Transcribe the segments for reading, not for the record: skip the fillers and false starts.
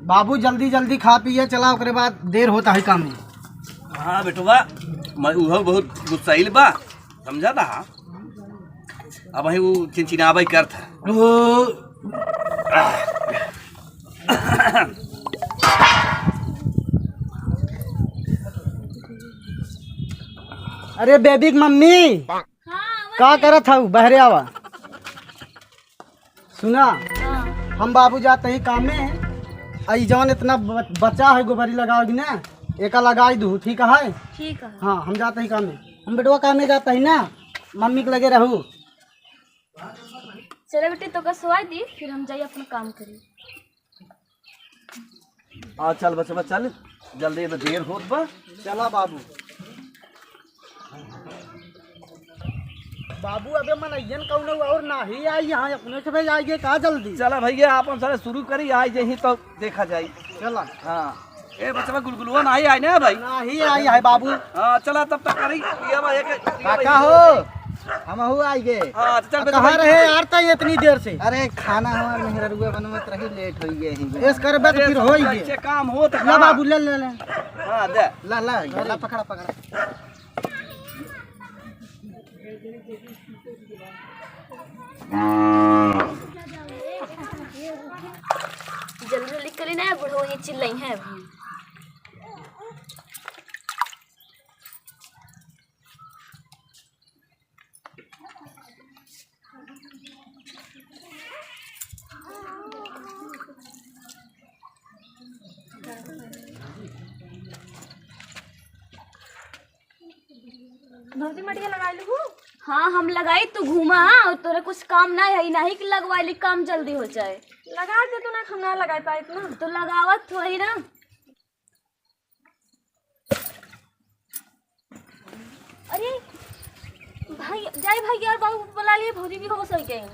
बाबू जल्दी जल्दी खा पिए चला, ओकरे बाद देर होता है काम में। हाँ बेटुआ, मैं उहो बहुत गुस्साइल बा, समझा था। अब वही वो चिंचिनाबाई करता। अरे बेबी की मम्मी का करत हूँ? बहरे आवा। सुना, हम बाबू जाते ही काम में। आई जौन इतना बचा है गोबरी लगाओगी ना, एका लगाई दू, ठीक है? ठीक है। हाँ, हम जाते ही काम में। हम बेटवा काम में जाता ही ना, मम्मी के लगे रहू। चलो बेटी तो कसवाई दी, फिर हम जाइए अपना काम करी। हाँ चल बच्चा चल, जल्दी तो देर होत बा। चला बाबू। बाबू अबे मनैयन कौन और ना ही आई, यहाँ अपने से भाई आइए का जल्दी। चला भैया, आप सारे शुरू करी, आज यही तो देखा जाए। चला। हाँ ए बच्चा गुलगुलवा नहीं आई ना भाई? ना ही आई है बाबू। हाँ चला तब तक करी। काका हो, हम हो आई गए। हाँ चल। कहाँ रहे यार तई इतनी देर से? अरे खाना हमार मेहरुआ बनवत रही, लेट हो गए। इस करबे तो फिर हो ही गए। काम हो तो ला बाबू ले ले ले। हाँ दे ला ला ला, पकड़ा पकड़ा। जल्दी जल्दी करी ना, बुढ़ो ये चिल्लाई है अभी। भौजी मटिया लगाई लू? हाँ हम लगाई, तू घूमा और तोरे कुछ काम ना है, नहीं कि लगवाई काम जल्दी हो जाए। लगा दे तो ना, हम ना लगा पाए इतना। तो लगावत हो ही ना। अरे भाई जाए भाई यार, बाबू बुला लिए, भौजी भी हो सही गए।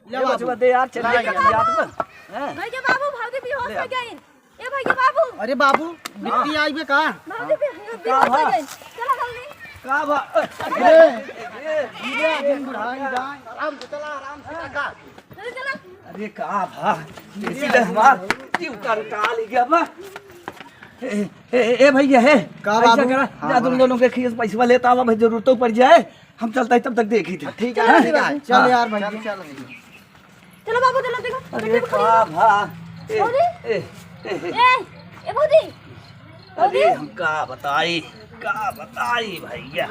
ले बच्चा दे यार, चल याद पर। भैया बाबू भौजी भी हो गए। ए भैया बाबू। अरे बाबू मिट्टी आई बे का? भौजी भी हो गए। चला जल्दी। का बा? आराम से चला, आराम से काका। चला। अरे का भा, इसीलिए हमार जीव का टाल गया बा। ए भैया है का ऐसा बाबू? करा, जा तुम दोनों के खीस पैसा लेता हुआ भाई, जरूरतों पड़ जाए हम चलता है तब तक देखी थी। ठीक है ठीक है, चल यार भाई। चलो बाबू चलो, देखो। अरे का भा, ए भौजी, अरे हम का बताई भैया।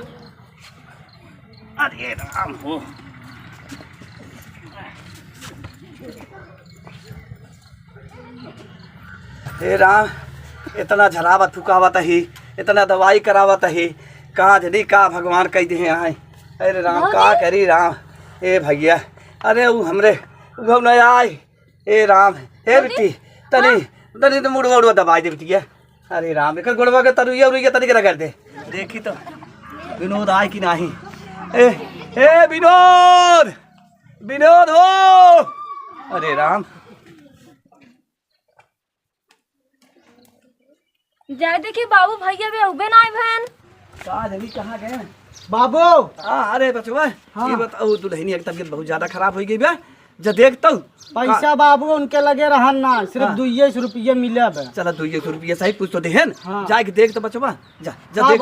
अरे राम हो, हे राम, इतना झरावत फुकावत ही, इतना दवाई करावत ही, कहाँ जनी का भगवान कह दे आए। अरे राम का करी राम। ए भैया, अरे वो हमरे वो न आए। ए राम, हे बेटी तनी तनी तो मुड़वा उड़वा दबाई दे बेटी। अरे राम, एक गुड़वा के तरुइया उरुइया तनी करा कर दे, देखी तो विनोद आए कि नहीं। ए विनोद, विनोद हो। अरे राम, जाए देखिए बाबू भैया भी उबे ना आए बहन। कहाँ जनी कहाँ गए बाबू? हाँ अरे बचवा, हाँ। ये बताओ दुल्हनी की तबीयत बहुत ज्यादा खराब हो गई बा, जा देखता हूँ। पैसा बाबू उनके लगे रहन ना, सिर्फ 200 रुपये मिले बे। चला 200 रुपया सही कुछ तो देहन। हाँ। जाके देख तो बचवा, जा जा देख।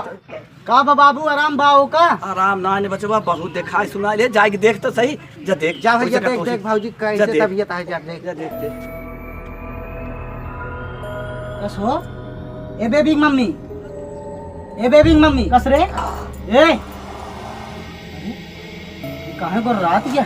का बाबू आराम बाबू का? आराम ना ने बचवा, बहुत देखा सुना ले, जाके देख तो सही। जा देख, जा भैया पैसा का देख कोशिश। देख भौजी जा कैसे देख। तबीयत है, जा देख। जा देख देख। कस हो? ए बेबी मम्मी, ए बेबी मम्मी कस रे? ए कहाँ को रात गया?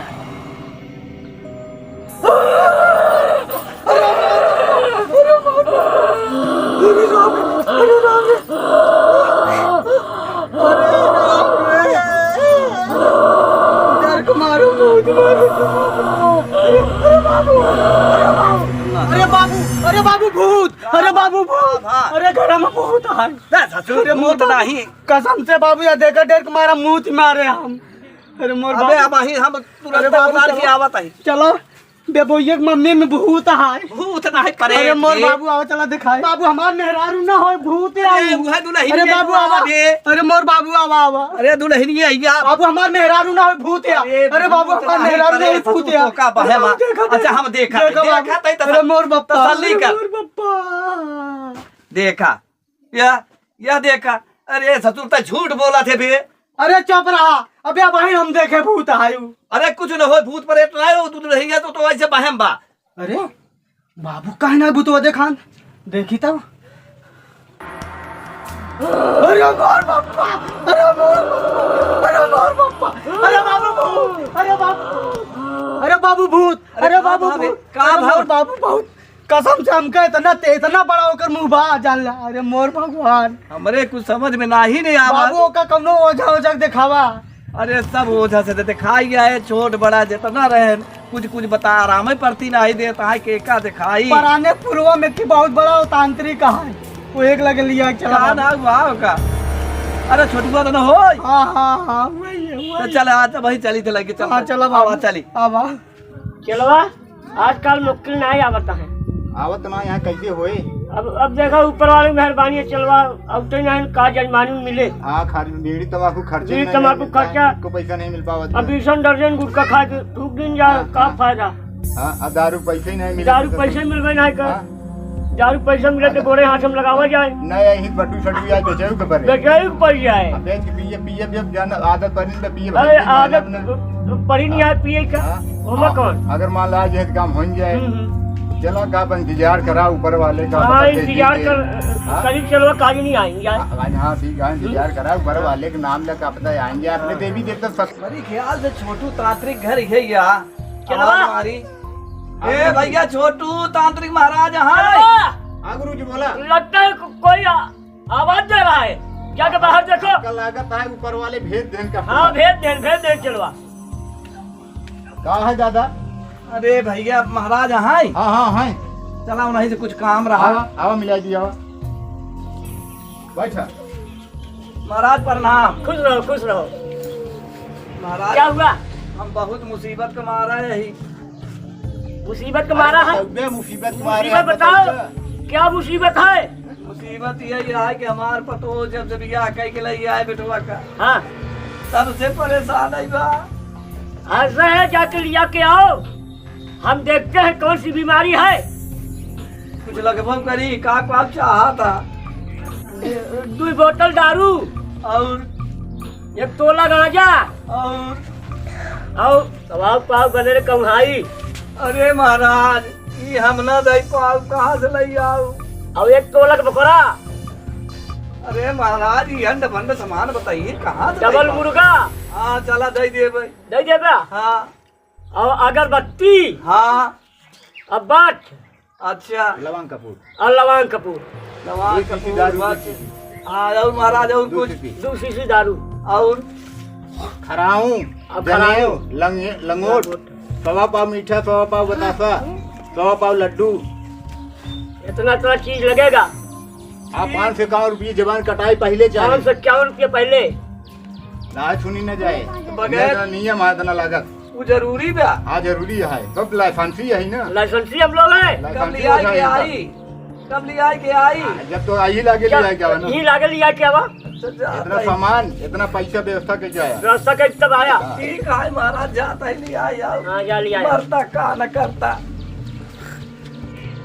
अरे बाबू भूत, अरे बाबू भूत, अरे घर में भूत है। ससुर मोत नहीं, कसम से बाबू या देखा डेर के मारा मुंह मारे हम। अरे मोर अबे अब ही हम तुरंत बुला के आवत है। चलो बेबोइये के मम्मी में भूत है। भूत ना है परे अरे मोर बाबू आओ चला दिखाए। बाबू हमार मेहरारू ना हो भूत अरे है। उहे दुल्हन अरे बाबू आवा दे। अरे मोर बाबू आवा आवा। अरे दुल्हन ये आइया बाबू हमार मेहरारू ना हो भूत है। अरे बाबू हमार मेहरारू नहीं भूत है। का बहे मां। अच्छा हम देखा तई अरे मोर बप्पा तसल्ली कर। मोर बप्पा देखा या देखा। अरे ससुर तो झूठ बोला थे बे। अरे चुप रहा। अबे भाई हम देखे भूत आयु। अरे कुछ न हो भूत परे तो आयो तू रहेगा तो ऐसे बहम बा। अरे बाबू काहे ना भूतवा देखान देखी तब। अरे मोर बप्पा अरे मोर बप्पा अरे मोर बप्पा अरे बाबू भूत अरे बाबू अरे बाबू भूत अरे बाबू भूत का भाव बाबू बहुत कसम से हमका इतना बड़ा होकर मुंह बा जान ला। अरे मोर भगवान हमरे कुछ समझ में ना ही नहीं आवा। बाबू का कौनो ओझा ओझा दिखावा। अरे सब ओझा से दिखाई है छोट बड़ा जितना रहे कुछ बता आराम पड़ती ना ही देता है के का दिखाई। पुराने पूर्वा में की बहुत बड़ा तांत्रिक है वो एक लगे लिया चला ना वाह का। अरे छोटुआ तो ना हो। हाँ वही है तो चल आज वही चली तो लगे चल। हाँ चलो बाबा चली आवा चलवा आजकल मुश्किल नहीं आवता है। आवत ना यहाँ कैसे होए। अब देखा ऊपर वाली मेहरबानी है चलवा अब तो नहीं का जजमानी मिले। हाँ बीड़ी तम्बाकू खर्चे बीड़ी तम्बाकू खर्चा को पैसा नहीं मिल पावत। अब 20 दर्जन गुटखा खा के थूक दिन जा का फायदा। हाँ दारू पैसे नहीं मिले। दारू पैसे मिलवे नहीं कर। दारू पैसा मिले तो गोरे हाथ हम लगावा जाए। नहीं यही बटू शटू आज बेचे के पड़े। बेचे के पड़ जाए। बेच के पिए जब जान आदत पड़ी तो पिए। अरे आदत पड़ी नहीं है पिए का होमा कौन। अगर मान ला आज काम हो जाए चलो का इंतजार करा ऊपर वाले का। हाँ इंतजार कर करीब चलो काजी नहीं आएंगे। हाँ ठीक है इंतजार करा ऊपर वाले के नाम लगा पता आएंगे अपने देवी देवता मेरे ख्याल से छोटू तांत्रिक घर है या चलवा हमारी। ए भैया छोटू तांत्रिक महाराज हाँ हाँ गुरु जी बोला। लगता है कोई आवाज दे रहा है जाके बाहर देखो। कल लागत है ऊपर वाले भेज देन का। हाँ भेज दे चलवा। कहा है दादा। अरे भैया महाराज हाँ हाँ चला उन्हीं से कुछ काम रहा। आवा मिला दिया बैठा। महाराज प्रणाम। खुश रहो महाराज क्या हुआ। हम बहुत मुसीबत का मारा है ही। मुसीबत का मारा है। मुसीबत मुसीबत बताओ क्या मुसीबत है। मुसीबत यही है कि हमार पतो जब से बियाह कह के लिए आए बेटुआ का हाँ तब से परेशान है बा। ऐसा है जाके लिया के आओ हम देखते हैं कौन सी बीमारी है। कुछ लगभग करी का चाहा था 2 बोतल दारू और 1 तोला गांजा और कबाब पाव बने कमाई अरे महाराज ये हम ना दे पाओ कहाँ से ले आओ। और 1 तोला का बकरा। अरे महाराज ये अंड भंड सामान बताइए कहाँ से डबल मुर्गा। हाँ चला दे दे भाई। दे देगा। हाँ और अगरबत्ती। हाँ अब बाट। अच्छा लवंग कपूर और लवंग कपूर। लवंग कपूर। हाँ और महाराज और कुछ 2 शीशी दारू और खराऊ जनेऊ लंगोट 100 पाव मीठा 100 पाव बतासा 100 पाव लड्डू। इतना चीज लगेगा। आप 551 रुपये जबान कटाई पहले चाहिए। 551 रुपये पहले ना छुनी न जाए बगैर नियम है इतना लागत। वो जरूरी बा। हाँ जरूरी है सब लाइसेंसी है ना। लाइसेंसी हम लोग हैं। कब लिया के आई कब लिया के आई जब तो आई लागे लिया क्या ना। यही लागे लिया क्या हुआ। इतना सामान इतना पैसा व्यवस्था के जाए रास्ता के तब आया। ठीक है महाराज जाता ही लिया आओ। हाँ जा लिया मरता का न करता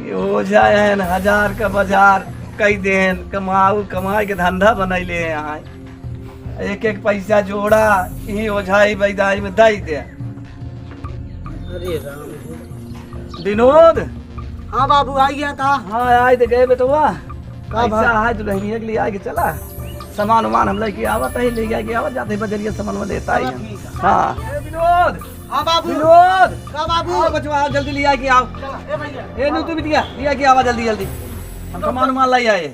ये हो जाए 1000 का बाजार कई दिन कमाई के धंधा बनैले यहाँ एक पैसा जोड़ा यही ओझाई बैदाई में दई दे। अरे राम। विनोद हाँ बाबू आ गया था। हाँ आए तो गए बेटवा का पैसा है दुल्हनिया के लिए आए के चला सामान वामान हम लेके आवत है ले के आवत जाते बजरिया सामान में देता है। हाँ विनोद। हाँ बाबू विनोद का बाबू आओ बचवा आओ जल्दी ले आके आओ। ए नु तू बिटिया लिया के आवा जल्दी जल्दी हम सामान वामान लाई आए।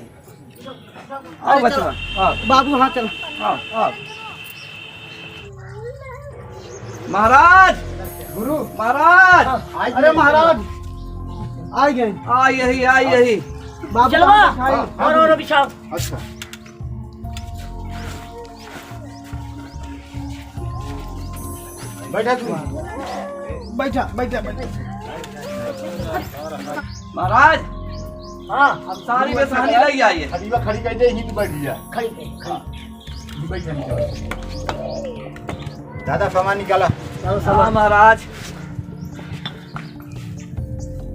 आओ बचवा आओ बाबू हाँ चल आओ आओ। महाराज गुरु महाराज अरे महाराज आ गए। आई यही बाबू चलवा और बिछाओ। अच्छा बैठा तू बैठा बैठा बैठा महाराज हाँ अब सारी में सहानी लग आइए। खड़ी बा खड़ी कर दे ही बैठ जा खड़ी खड़ी बैठ दादा सामान निकाला। हाँ महाराज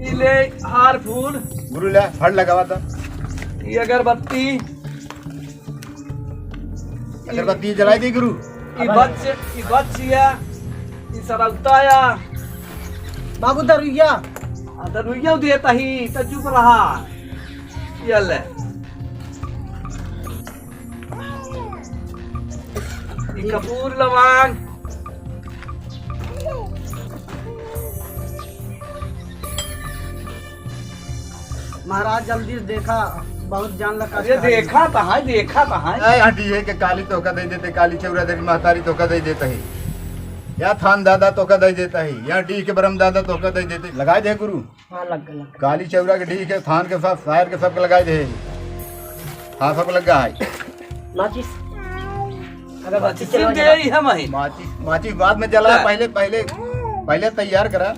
ये ले हार फूल, गुरु ले फड़ लगावा था ये अगरबत्ती, अगरबत्ती जलाई दी गुरु। ये बच्चिया, ये सरौताया, बाबू दरुइया दरुइया देता ही तो चुप रहा। ये ले ये कपूर लवांग, महाराज जल्दी देखा बहुत जान लगा। अरे देखा कहाँ देखा कहाँ। ऐ हटी है कि काली तोका दे देते, काली चौरा देवी महतारी तोका दे देता है, या थान दादा तोका दे देता है, या डी के ब्रह्म दादा तोका दे देते। लगाए दे गुरु। हाँ लग गया काली चौरा के डी के थान के साथ शायर के सबके लगाए दे। हाँ सब लगा है। माचिस अरे बच्ची सिर्फ दे ही हम ही। माचिस माचिस बाद में जला, पहले पहले पहले तैयार करा,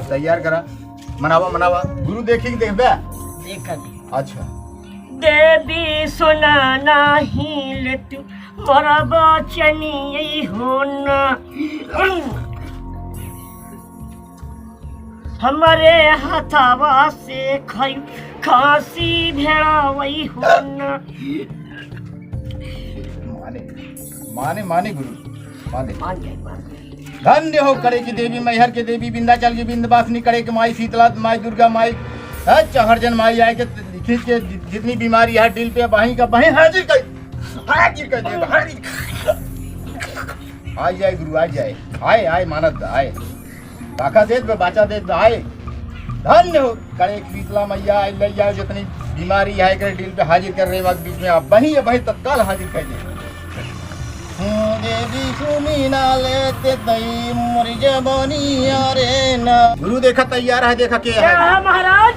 तैयार करा। मनावा मनावा गुरु देखी देख बे। अच्छा देवी सुना नहीं ले तू मोरा बचनी होना, हमारे हथावा से खांसी भेड़ा वही होना। माने माने माने गुरु माने। मान गए मान गए। धन्य हो करे की देवी, मैहर के देवी, विंध्याचल की विंध्यवासिनी, करे की माई, शीतला माई, दुर्गा माई, चहरजन माई आए के खींच के जितनी बीमारी है दिल पे वहीं का वहीं हाजिर कर दे। आ जाए गुरु आ जाए, आए आए मानद आए, काका दे बाचा दे आए। धन्य हो करे शीतला मैया आए, ले जाओ जितनी बीमारी है करे दिल पे हाजिर कर रहे वक्त बीच में आप वहीं तत्काल हाजिर कर दे। देवी सुनी ना लेते तई मोरी जवानी अरे ना। गुरु देखा तैयार है, देखा के है महाराज।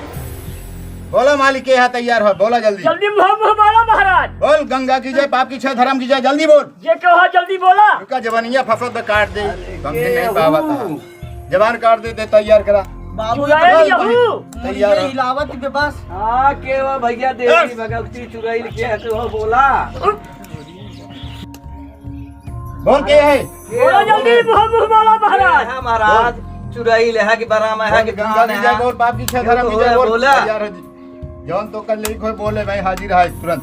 बोलो मालिक के है तैयार हो, बोला जल्दी जल्दी बोला महाराज। बोल गंगा की जय, पाप की क्षय, धर्म की जय, जल्दी बोल। ये कहो जल्दी बोला। रुका जवानिया फसल काट दे, समझे नहीं पावा था जवान काट दे तैयार करा। बाबू तैयार हो। हिलावत पे बस। हाँ केवा भैया देवी भगवती चुराई लिखे है तो बोला। बोल के है बोला जल्दी बोला महाराज। हाँ महाराज चुराई ले है कि बरामा है कि गंगा की जय बोल, पाप की क्षय, धर्म की जय बोल। बोला। तैयार हो जौन तो कल लिख हो बोले मैं हाजिर है, तुरंत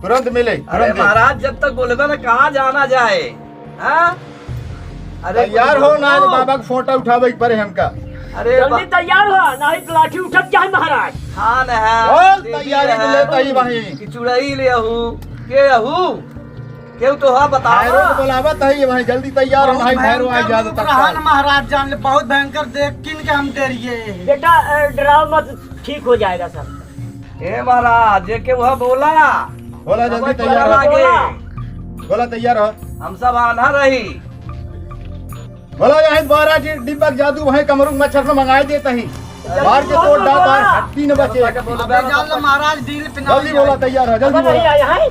तुरंत मिले। अरे महाराज जब तक बोले ना कहाँ जाना जाए। हाँ अरे तैयार हो ना बाबा का फोटो उठावे परे हमका। अरे जल्दी तैयार हो नहीं तो लाठी उठक जाए महाराज। हाँ न है बोल तैयारी में लेता ही वहीं कि चुराई ले आहू के आहू क्यों तो हाँ बता। भैरो को बुलावा तही वहीं जल्दी तैयार हो नहीं भैरो आ जा तक। महाराज जान ले बहुत भयंकर देख किन के हम डरिए। बेटा डराओ मत, ठीक हो जाएगा सब। हे महाराज जे के वह बोला बोला जल्दी तैयार हो, आगे बोला तैयार हो। हम सब आना रही। बोला यहाँ 12 की डिब्बा जादू वहीं कमरू मच्छर से मंगाई देता ही, मार के तोड़ डाल बाहर हड्डी न बचे। जान ले महाराज दिल पे ना। जल्दी बोला तैयार हो, जल्दी नहीं बोला। आया है।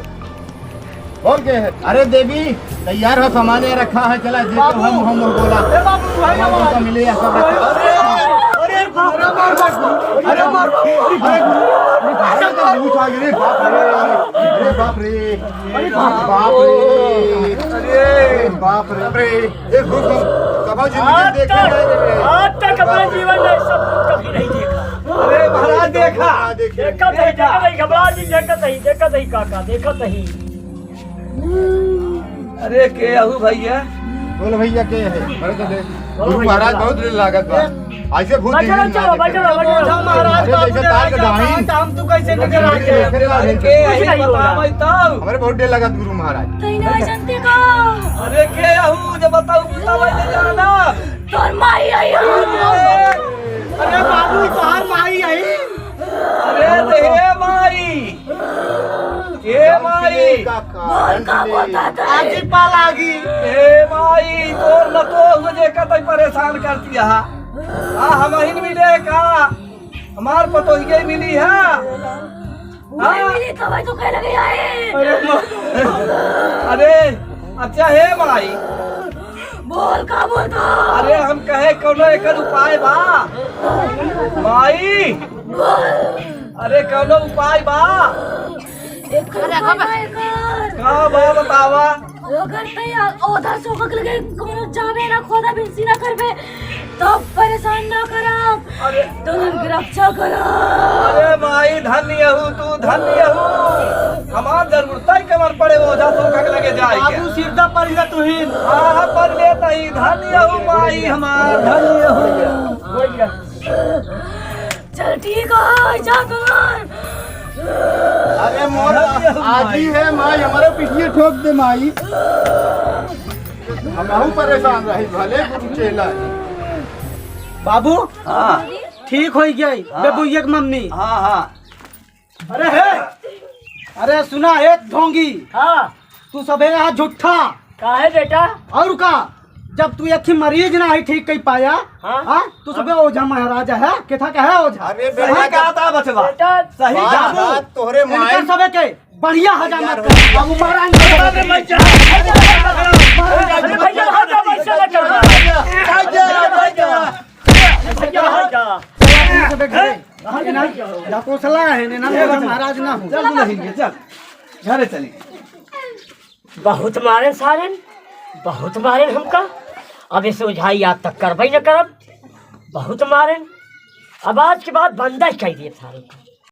बोल के है अरे देवी तैयार हो, सामान रखा है, चला जी हम बोला तो मिले सब रखा। अरे बाप रे अरे बाप रे बाप रे बाप रे एक कब जिंदगी देखे आज तक अपने जीवन में सब कुछ कभी नहीं देखा। अरे महाराज देखा देखा नहीं घबरा जी, देखा नहीं काका, देखा नहीं। अरे के आहू भैया बोल भैया के है अरे तो देख गुरु महाराज बहुत दिन लागत बा ऐसे भूत बैठो महाराज। अरे जैसे तार का डाइन हम तू कैसे नजर आ के यही बताओ तब। हमारे बहुत देर लगा गुरु महाराज। तई ना जानते का अरे के आहू जब बताओ बताओ ले जाना तोर माई आई हो। अरे बाबू बाहर माई आई। अरे हे माई हे माई आज ही पाल आ गई। हे माई तोर न तो मुझे कतई परेशान करती है। हाँ हम ही मिले का हमार पतोहिए मिली है। हाँ मेरी कमाई तो कह लगे आए। अरे अच्छा हे माई बोल का बोलता। अरे हम कहे कोनो एक उपाय बा। माई अरे कौनो उपाय बा का बा बतावा अगर तैयार ओधा सोकक लगे कोनो जावे ना खोदा बिनसी ना करबे तब परेशान ना करब अरे तो की रक्षा करब। अरे माई धन्य हूँ तू धन्य हूँ हमार जरूरत ही कमर पड़े ओझा सोखक लगे जाए बाबू सीधा पर जा तू ही हाँ पर लेता ही धन्य हूँ माई हमार धन्य हूँ चल ठीक है जा कर। अरे मोर आजी है माई हमारे पिछले ठोक दे माई हम परेशान रही भले गुरु चेला बाबू हाँ ठीक हो गई बेबुइया की मम्मी। हाँ हाँ अरे है अरे सुना है ढोंगी हाँ तू सबे यहाँ झूठा का है बेटा और का जब तू एक मरीज ना ही ठीक कही पाया हाँ? हाँ तू सबे ओझा महाराजा है केथा का है ओझा अरे सही बेटा कहा था बचवा बेटा सही कहा बात तोहरे माई इनकर सबे के बढ़िया हजामत कर बाबू महाराज अरे भैया हट जा पैसा लगा भैया हट जा सबे घरे ना या कोसला है ना ओझा महाराज ना हो चल नहीं चल घरे चली बहुत मारे सारन बहुत मारे हमका अब इसे उझाई आज तक करवाई न करब बहुत मारे अब आज के बाद बंदा ही कह दिए सारे